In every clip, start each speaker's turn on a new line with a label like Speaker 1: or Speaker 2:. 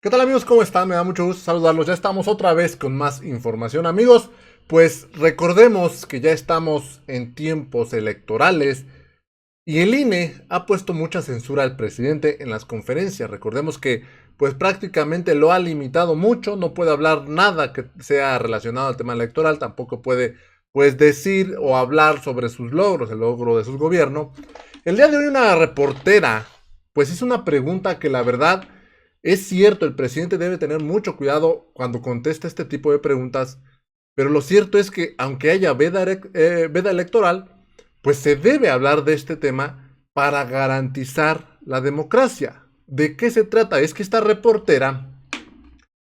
Speaker 1: ¿Qué tal amigos? ¿Cómo están? Me da mucho gusto saludarlos. Ya estamos otra vez con más información. Amigos, pues recordemos que ya estamos en tiempos electorales y el INE ha puesto mucha censura al presidente en las conferencias. Recordemos que pues prácticamente lo ha limitado mucho. No puede hablar nada que sea relacionado al tema electoral. Tampoco puede pues decir o hablar sobre sus logros, el logro de su gobierno. El día de hoy una reportera pues hizo una pregunta que la verdad es cierto, el presidente debe tener mucho cuidado cuando contesta este tipo de preguntas, pero lo cierto es que aunque haya veda electoral, pues se debe hablar de este tema para garantizar la democracia. ¿De qué se trata? Es que esta reportera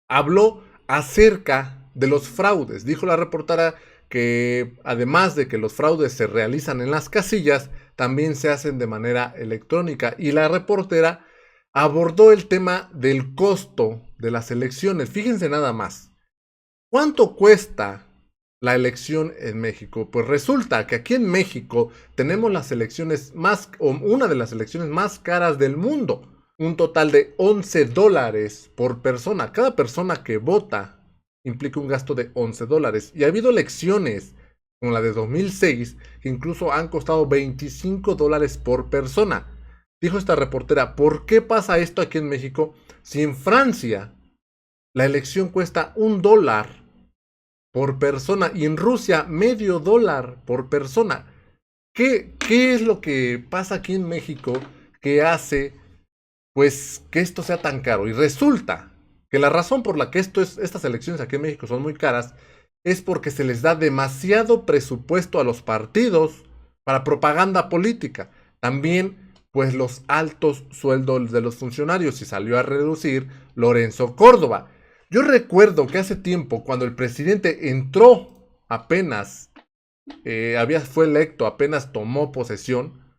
Speaker 1: habló acerca de los fraudes. Dijo la reportera que además de que los fraudes se realizan en las casillas, también se hacen de manera electrónica. Y la reportera abordó el tema del costo de las elecciones. Fíjense nada más. ¿Cuánto cuesta la elección en México? Pues resulta que aquí en México tenemos las elecciones más, o una de las elecciones más caras del mundo. Un total de $11 por persona. Cada persona que vota implica un gasto de $11. Y ha habido elecciones, como la de 2006, que incluso han costado $25 por persona. Dijo esta reportera, ¿por qué pasa esto aquí en México si en Francia la elección cuesta $1 por persona y en Rusia $0.50 por persona? ¿Qué es lo que pasa aquí en México que hace pues que esto sea tan caro? Y resulta que la razón por la que estas elecciones aquí en México son muy caras es porque se les da demasiado presupuesto a los partidos para propaganda política. También pues los altos sueldos de los funcionarios y salió a reducir Lorenzo Córdoba. Yo recuerdo que hace tiempo cuando el presidente entró apenas, fue electo, apenas tomó posesión,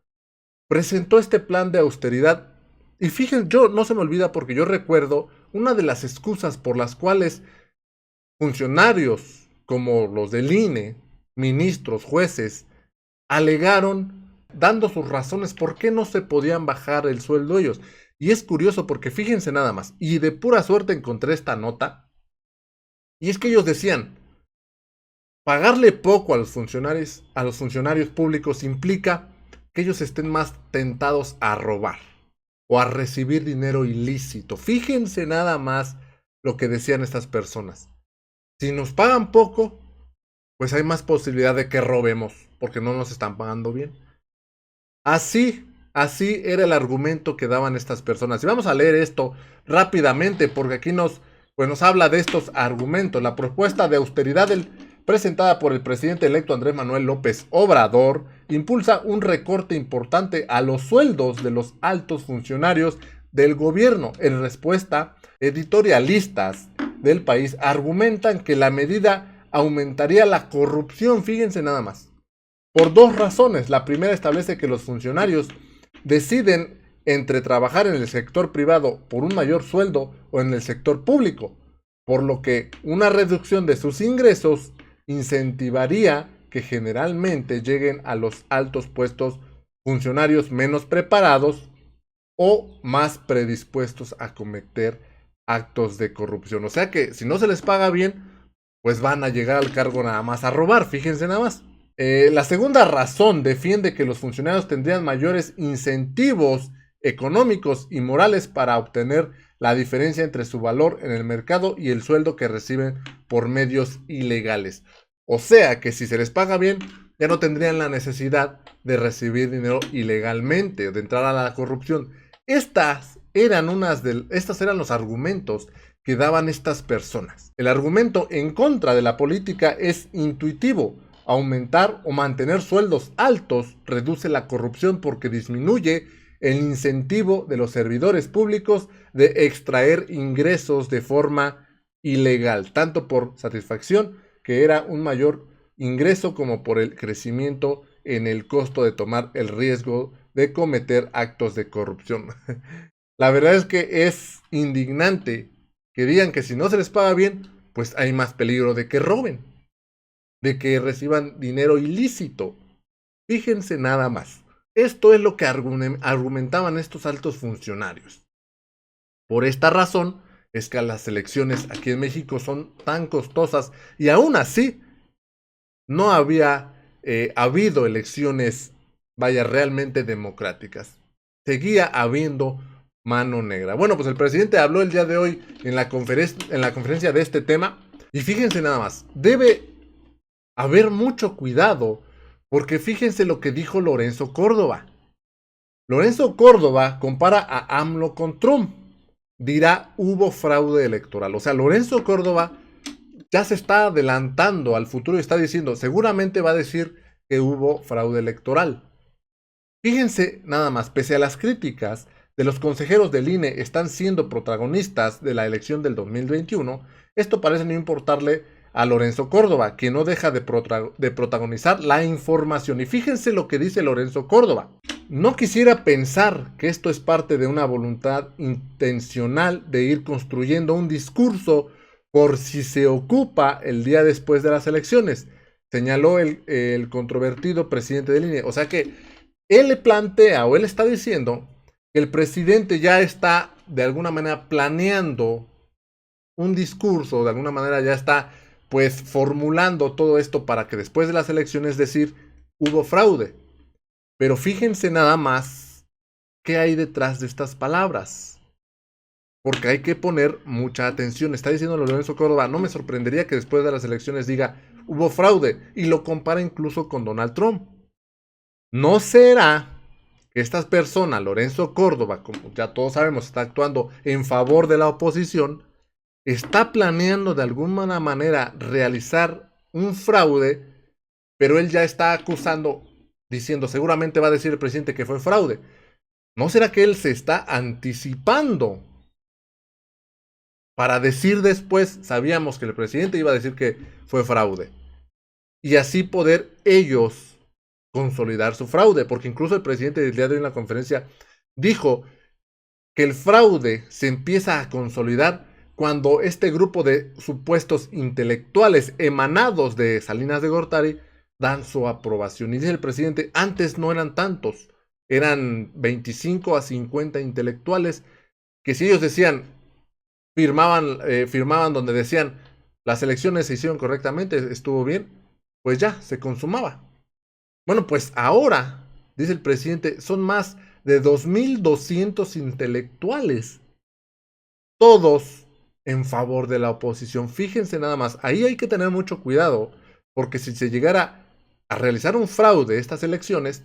Speaker 1: presentó este plan de austeridad. Y fíjense, yo no se me olvida porque yo recuerdo una de las excusas por las cuales funcionarios como los del INE, ministros, jueces, alegaron dando sus razones por qué no se podían bajar el sueldo ellos. Y es curioso porque fíjense nada más, y de pura suerte encontré esta nota, y es que ellos decían, pagarle poco a los funcionarios públicos implica que ellos estén más tentados a robar o a recibir dinero ilícito. Fíjense nada más lo que decían estas personas. Si nos pagan poco, pues hay más posibilidad de que robemos, porque no nos están pagando bien. Así era el argumento que daban estas personas. Y vamos a leer esto rápidamente, porque aquí nos habla de estos argumentos. La propuesta de austeridad presentada por el presidente electo Andrés Manuel López Obrador impulsa un recorte importante a los sueldos de los altos funcionarios del gobierno. En respuesta, editorialistas del país argumentan que la medida aumentaría la corrupción. Fíjense nada más. Por dos razones. La primera establece que los funcionarios deciden entre trabajar en el sector privado por un mayor sueldo o en el sector público, por lo que una reducción de sus ingresos incentivaría que generalmente lleguen a los altos puestos funcionarios menos preparados o más predispuestos a cometer actos de corrupción. O sea que si no se les paga bien, pues van a llegar al cargo nada más a robar, fíjense nada más. La segunda razón defiende que los funcionarios tendrían mayores incentivos económicos y morales para obtener la diferencia entre su valor en el mercado y el sueldo que reciben por medios ilegales. O sea que si se les paga bien, ya no tendrían la necesidad de recibir dinero ilegalmente, de entrar a la corrupción. Estos eran los argumentos que daban estas personas. El argumento en contra de la política es intuitivo. Aumentar o mantener sueldos altos reduce la corrupción porque disminuye el incentivo de los servidores públicos de extraer ingresos de forma ilegal, tanto por satisfacción, que era un mayor ingreso, como por el crecimiento en el costo de tomar el riesgo de cometer actos de corrupción. La verdad es que es indignante que digan que si no se les paga bien, pues hay más peligro de que roben, de que reciban dinero ilícito. Fíjense nada más. Esto es lo que argumentaban estos altos funcionarios. Por esta razón, es que las elecciones aquí en México son tan costosas y aún así no había habido elecciones, vaya, realmente democráticas. Seguía habiendo mano negra. Bueno, pues el presidente habló el día de hoy en la conferencia de este tema y fíjense nada más, debe haber mucho cuidado porque fíjense lo que dijo Lorenzo Córdoba. Lorenzo Córdoba compara a AMLO con Trump. Dirá, hubo fraude electoral. O sea, Lorenzo Córdoba ya se está adelantando al futuro y está diciendo, seguramente va a decir que hubo fraude electoral. Fíjense nada más, pese a las críticas de los consejeros del INE están siendo protagonistas de la elección del 2021, esto parece no importarle a Lorenzo Córdoba, que no deja de protagonizar la información. Y fíjense lo que dice Lorenzo Córdoba. No quisiera pensar que esto es parte de una voluntad intencional de ir construyendo un discurso por si se ocupa el día después de las elecciones, señaló el controvertido presidente del INE. O sea que él le plantea o él está diciendo que el presidente ya está de alguna manera planeando un discurso, de alguna manera ya está pues formulando todo esto para que después de las elecciones decir hubo fraude. Pero fíjense nada más qué hay detrás de estas palabras. Porque hay que poner mucha atención. Está diciendo Lorenzo Córdoba, no me sorprendería que después de las elecciones diga hubo fraude. Y lo compara incluso con Donald Trump. ¿No será que esta persona, Lorenzo Córdoba, como ya todos sabemos, está actuando en favor de la oposición, está planeando de alguna manera realizar un fraude, pero él ya está acusando, diciendo, seguramente va a decir el presidente que fue fraude? ¿No será que él se está anticipando para decir después, sabíamos que el presidente iba a decir que fue fraude? Y así poder ellos consolidar su fraude, porque incluso el presidente del día de hoy en la conferencia dijo que el fraude se empieza a consolidar cuando este grupo de supuestos intelectuales emanados de Salinas de Gortari dan su aprobación. Y dice el presidente, antes no eran tantos, eran 25 a 50 intelectuales que si ellos decían, firmaban donde decían las elecciones se hicieron correctamente, estuvo bien, pues ya se consumaba. Bueno, pues ahora, dice el presidente, son más de 2,200 intelectuales, todos en favor de la oposición. Fíjense nada más, ahí hay que tener mucho cuidado, porque si se llegara a realizar un fraude estas elecciones,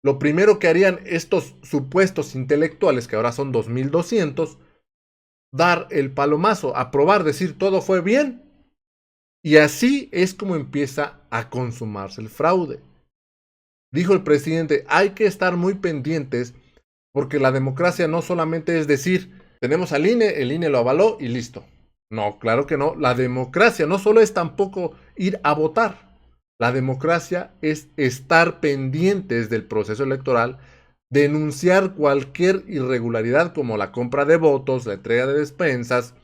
Speaker 1: lo primero que harían estos supuestos intelectuales, que ahora son 2,200, dar el palomazo, aprobar, decir todo fue bien, y así es como empieza a consumarse el fraude. Dijo el presidente, hay que estar muy pendientes porque la democracia no solamente es decir, tenemos al INE, el INE lo avaló y listo. No, claro que no. La democracia no solo es tampoco ir a votar. La democracia es estar pendientes del proceso electoral, denunciar cualquier irregularidad como la compra de votos, la entrega de despensas,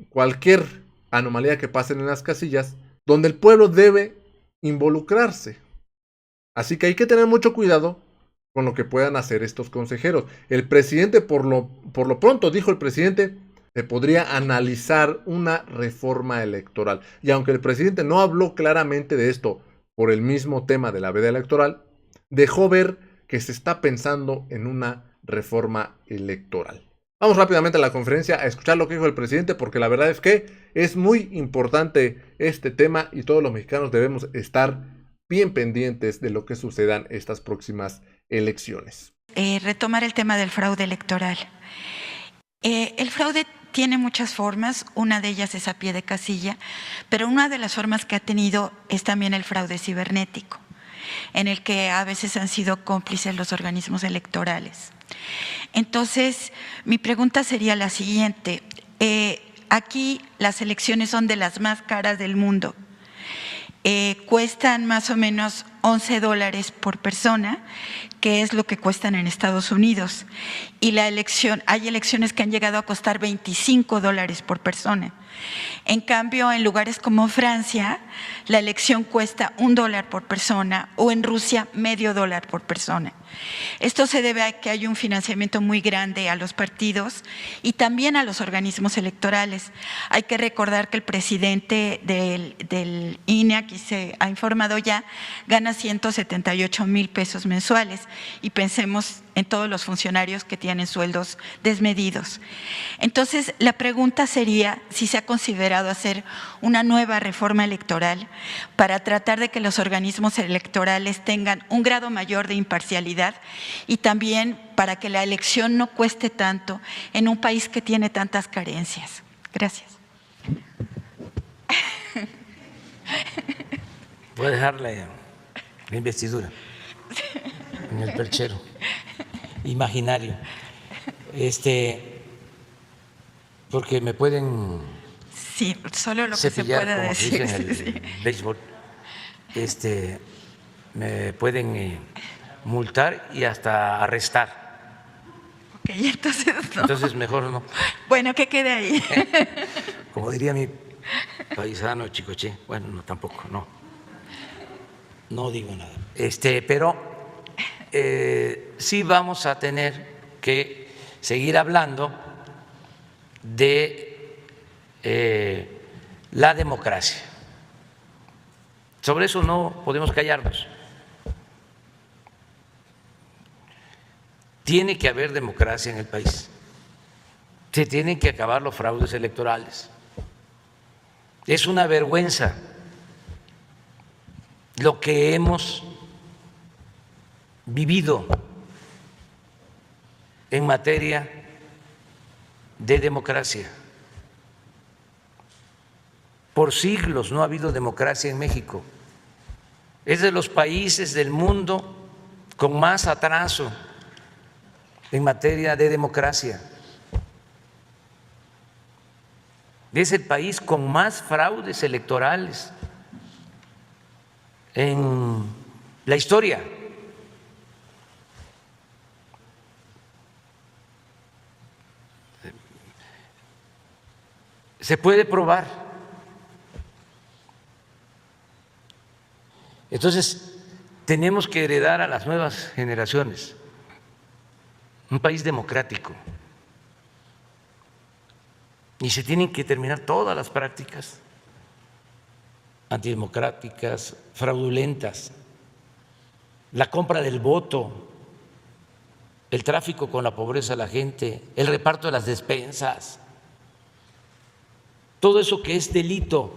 Speaker 1: cualquier anomalía que pasen en las casillas, donde el pueblo debe involucrarse. Así que hay que tener mucho cuidado con lo que puedan hacer estos consejeros. El presidente, por lo pronto, dijo el presidente, se podría analizar una reforma electoral. Y aunque el presidente no habló claramente de esto por el mismo tema de la veda electoral, dejó ver que se está pensando en una reforma electoral. Vamos rápidamente a la conferencia a escuchar lo que dijo el presidente, porque la verdad es que es muy importante este tema y todos los mexicanos debemos estar bien pendientes de lo que sucedan estas próximas elecciones.
Speaker 2: Retomar el tema del fraude electoral. El fraude tiene muchas formas, una de ellas es a pie de casilla, pero una de las formas que ha tenido es también el fraude cibernético, en el que a veces han sido cómplices los organismos electorales. Entonces, mi pregunta sería la siguiente. Aquí las elecciones son de las más caras del mundo. Cuestan más o menos $11 por persona, que es lo que cuestan en Estados Unidos. Y hay elecciones que han llegado a costar $25 por persona. En cambio, en lugares como Francia, la elección cuesta $1 por persona, o en Rusia $0,5 por persona. Esto se debe a que hay un financiamiento muy grande a los partidos y también a los organismos electorales. Hay que recordar que el presidente del INE, aquí se ha informado ya, gana 178,000 pesos mensuales, y pensemos en todos los funcionarios que tienen sueldos desmedidos. Entonces, la pregunta sería si se ha considerado hacer una nueva reforma electoral para tratar de que los organismos electorales tengan un grado mayor de imparcialidad, y también para que la elección no cueste tanto en un país que tiene tantas carencias. Gracias.
Speaker 3: Voy a dejarle la investidura en el perchero imaginario, porque me pueden
Speaker 2: Sí, solo lo que se
Speaker 3: cepillar,
Speaker 2: pueda
Speaker 3: como se
Speaker 2: decir.
Speaker 3: dice en el
Speaker 2: Sí.
Speaker 3: béisbol, me pueden multar y hasta arrestar.
Speaker 2: Ok, entonces no.
Speaker 3: Entonces mejor no.
Speaker 2: Bueno, que quede ahí.
Speaker 3: Como diría mi paisano Chicoche, bueno, no, tampoco, no digo nada. Pero sí vamos a tener que seguir hablando de la democracia. Sobre eso no podemos callarnos. Tiene que haber democracia en el país. Se tienen que acabar los fraudes electorales. Es una vergüenza lo que hemos vivido en materia de democracia. Por siglos no ha habido democracia en México. Es de los países del mundo con más atraso en materia de democracia. Es el país con más fraudes electorales en la historia. Se puede probar. Entonces, tenemos que heredar a las nuevas generaciones un país democrático. Y se tienen que terminar todas las prácticas antidemocráticas, fraudulentas, la compra del voto, el tráfico con la pobreza de la gente, el reparto de las despensas, todo eso que es delito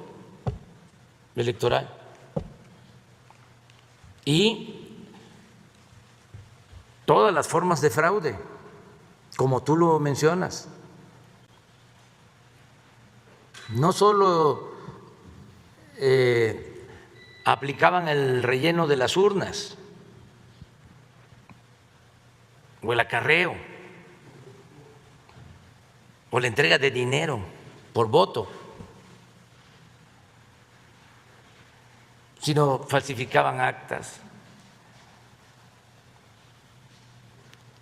Speaker 3: electoral. Y todas las formas de fraude, como tú lo mencionas. No solo aplicaban el relleno de las urnas o el acarreo o la entrega de dinero por voto, sino falsificaban actas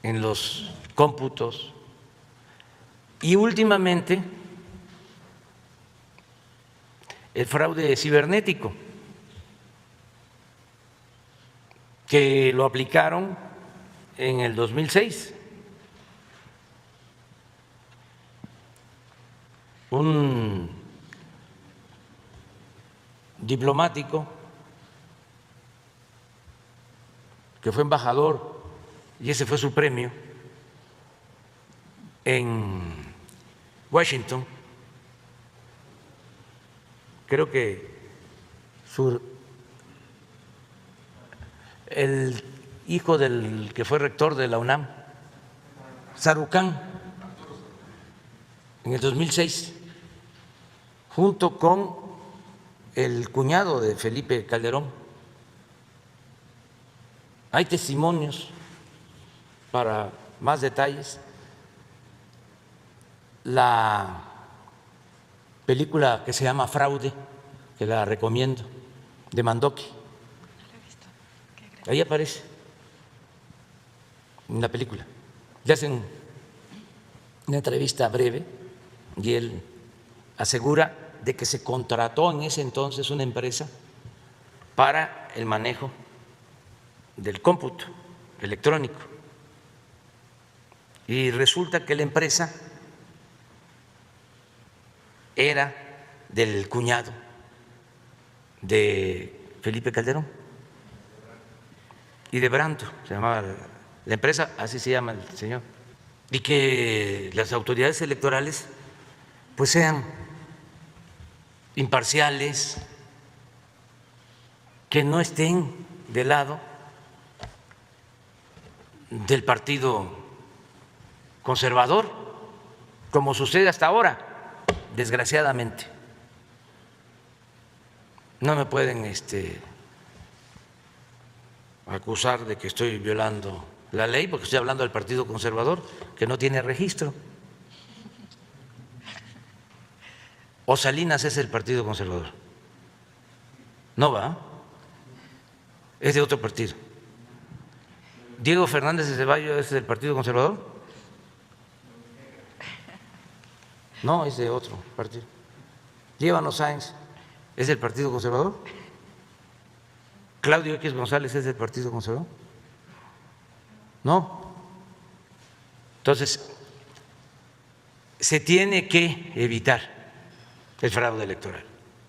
Speaker 3: en los cómputos y últimamente el fraude cibernético, que lo aplicaron en el 2006. Un diplomático que fue embajador, y ese fue su premio, en Washington, creo que el hijo del que fue rector de la UNAM, Sarucán, en el 2006, junto con el cuñado de Felipe Calderón. Hay testimonios para más detalles. La película que se llama Fraude, que la recomiendo, de Mandoki, Ahí aparece en la película. Le hacen una entrevista breve y él asegura de que se contrató en ese entonces una empresa para el manejo del cómputo electrónico. Y resulta que la empresa era del cuñado de Felipe Calderón y de Branto, se llamaba la empresa, así se llama el señor. Y que las autoridades electorales pues sean imparciales, que no estén del lado del Partido Conservador, como sucede hasta ahora, desgraciadamente. No me pueden acusar de que estoy violando la ley, porque estoy hablando del Partido Conservador, que no tiene registro. ¿O Salinas es el Partido Conservador? No va, es de otro partido. ¿Diego Fernández de Ceballos es del Partido Conservador? No, es de otro partido. Líbano Sáenz es del Partido Conservador. Claudio X González es del Partido Conservador. No. Entonces, se tiene que evitar el fraude electoral.